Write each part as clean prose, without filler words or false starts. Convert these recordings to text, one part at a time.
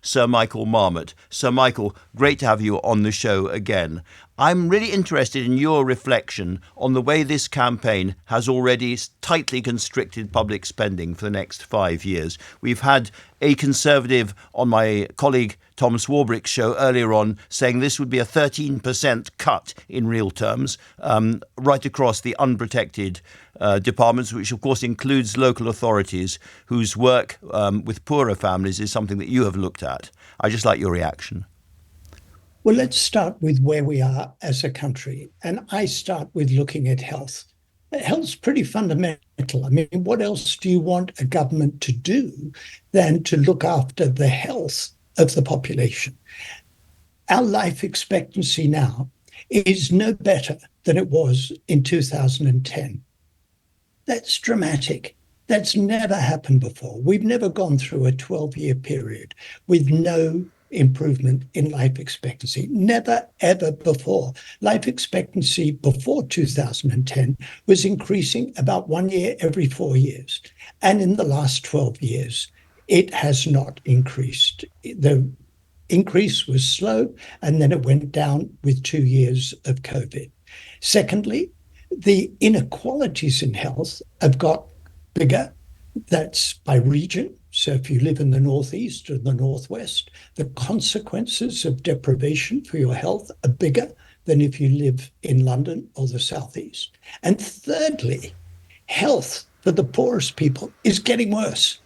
Sir Michael Marmot. Sir Michael, great to have you on the show again. I'm really interested in your reflection on the way this campaign has already tightly constricted public spending for the next 5 years. We've had a Conservative on my colleague Tom Swarbrick's show earlier on saying this would be a 13% cut in real terms, right across the unprotected departments, which of course includes local authorities whose work with poorer families is something that you have looked at. I'd just like your reaction. Well, let's start with where we are as a country. And I start with looking at health. Health's pretty fundamental. I mean, what else do you want a government to do than to look after the health of the population? Our life expectancy now is no better than it was in 2010. That's dramatic. That's never happened before. We've never gone through a 12-year period with no improvement in life expectancy. Never, ever before. Life expectancy before 2010 was increasing about 1 year every 4 years. And in the last 12 years, it has not increased. The increase was slow, and then it went down with 2 years of COVID. Secondly, the inequalities in health have got bigger. That's by region. So if you live in the northeast or the northwest, the consequences of deprivation for your health are bigger than if you live in London or the southeast. And thirdly, health for the poorest people is getting worse.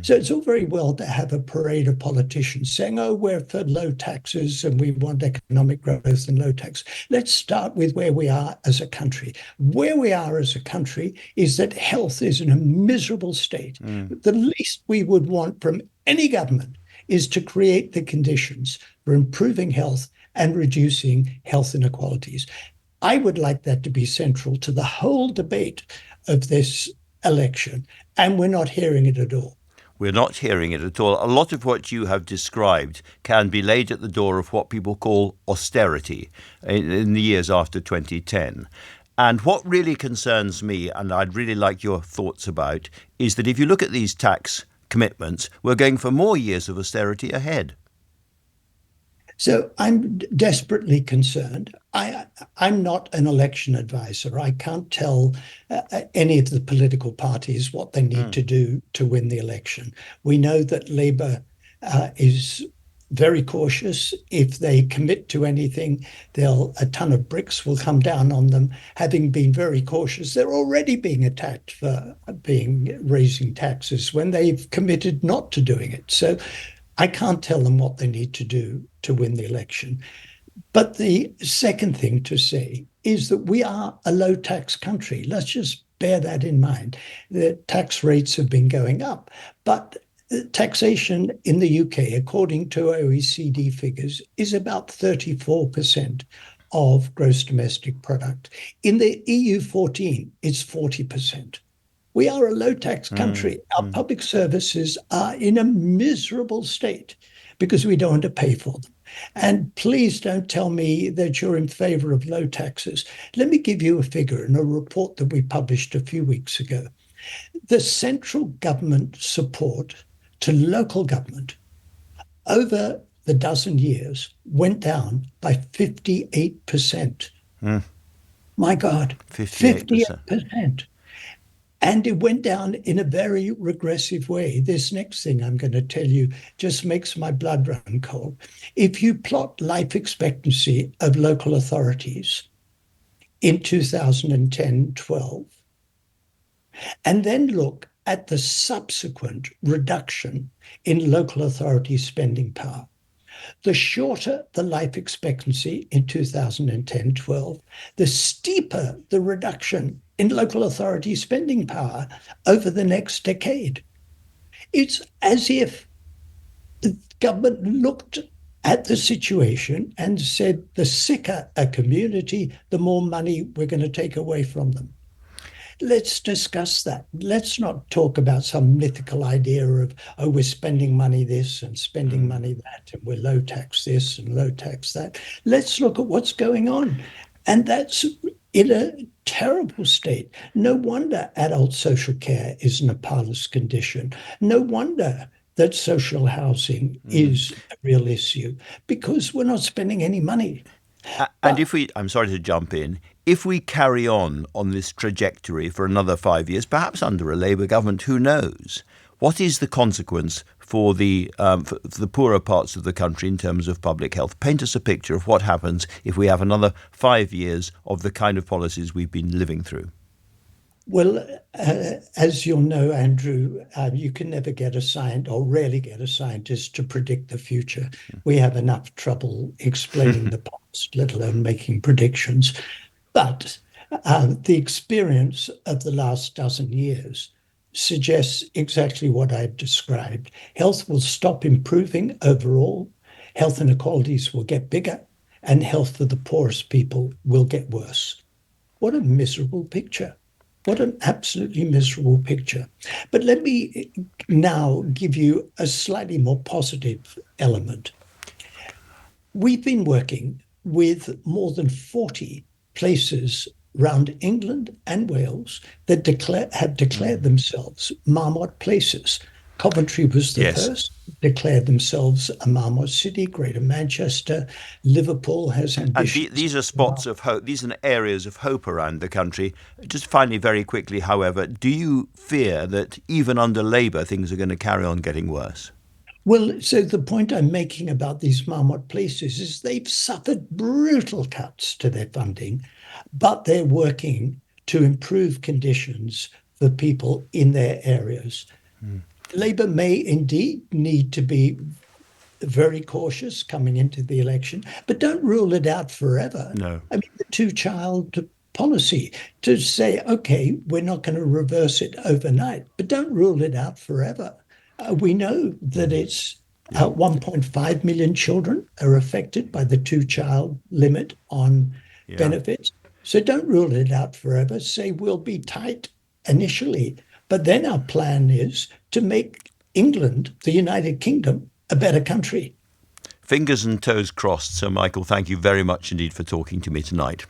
So it's all very well to have a parade of politicians saying, oh, we're for low taxes and we want economic growth and low tax. Let's start with where we are as a country. Where we are as a country is that health is in a miserable state. The least we would want from any government is to create the conditions for improving health and reducing health inequalities. I would like that to be central to the whole debate of this election, and we're not hearing it at all. We're not hearing it at all. A lot of what you have described can be laid at the door of what people call austerity in the years after 2010. And what really concerns me, and I'd really like your thoughts about, is that if you look at these tax commitments, we're going for more years of austerity ahead. So I'm desperately concerned. I'm not an election advisor. I can't tell any of the political parties what they need to do to win the election. We know that Labour is very cautious. If they commit to anything, a ton of bricks will come down on them. Having been very cautious, they're already being attacked for raising taxes when they've committed not to doing it. So I can't tell them what they need to do to win the election. But the second thing to say is that we are a low tax country. Let's just bear that in mind. The tax rates have been going up, but taxation in the UK, according to OECD figures, is about 34% of gross domestic product. In the EU 14, it's 40%. We are a low tax country. Our public services are in a miserable state because we don't want to pay for them. And please don't tell me that you're in favor of low taxes. Let me give you a figure in a report that we published a few weeks ago. The central government support to local government over the dozen years went down by 58%. My God, 58%. And it went down in a very regressive way. This next thing I'm going to tell you just makes my blood run cold. If you plot life expectancy of local authorities in 2010-12, and then look at the subsequent reduction in local authority spending power, the shorter the life expectancy in 2010-12, the steeper the reduction in local authority spending power over the next decade. It's as if the government looked at the situation and said, the sicker a community, the more money we're going to take away from them. Let's discuss that. Let's not talk about some mythical idea of, oh, we're spending money this and spending money that, and we're low tax this and low tax that. Let's look at what's going on. And that's in a terrible state. No wonder adult social care is in a parlous condition. No wonder that social housing is a real issue because we're not spending any money. And I'm sorry to jump in, if we carry on this trajectory for another 5 years, perhaps under a Labour government, who knows? What is the consequence for the poorer parts of the country in terms of public health? Paint us a picture of what happens if we have another 5 years of the kind of policies we've been living through. Well, as you'll know, Andrew, you can never get a scientist, or rarely get a scientist, to predict the future. We have enough trouble explaining the past, let alone making predictions. But the experience of the last dozen years suggests exactly what I've described. Health will stop improving overall, health inequalities will get bigger, and health for the poorest people will get worse. What a miserable picture. What an absolutely miserable picture. But let me now give you a slightly more positive element. We've been working with more than 40 places around England and Wales that have declared themselves Marmot places. Coventry was the first, declared themselves a Marmot city. Greater Manchester, Liverpool has ambitions. And these are spots of hope. These are areas of hope around the country. Just finally, very quickly, however, do you fear that even under Labour, things are going to carry on getting worse? Well, so the point I'm making about these Marmot places is they've suffered brutal cuts to their funding, but they're working to improve conditions for people in their areas. Labour may indeed need to be very cautious coming into the election, but don't rule it out forever. No. I mean, the two-child policy, to say, okay, we're not going to reverse it overnight, but don't rule it out forever. We know that it's 1.5 million children are affected by the two-child limit on benefits. So don't rule it out forever. Say we'll be tight initially, but then our plan is to make England, the United Kingdom, a better country. Fingers and toes crossed. Sir Michael, thank you very much indeed for talking to me tonight.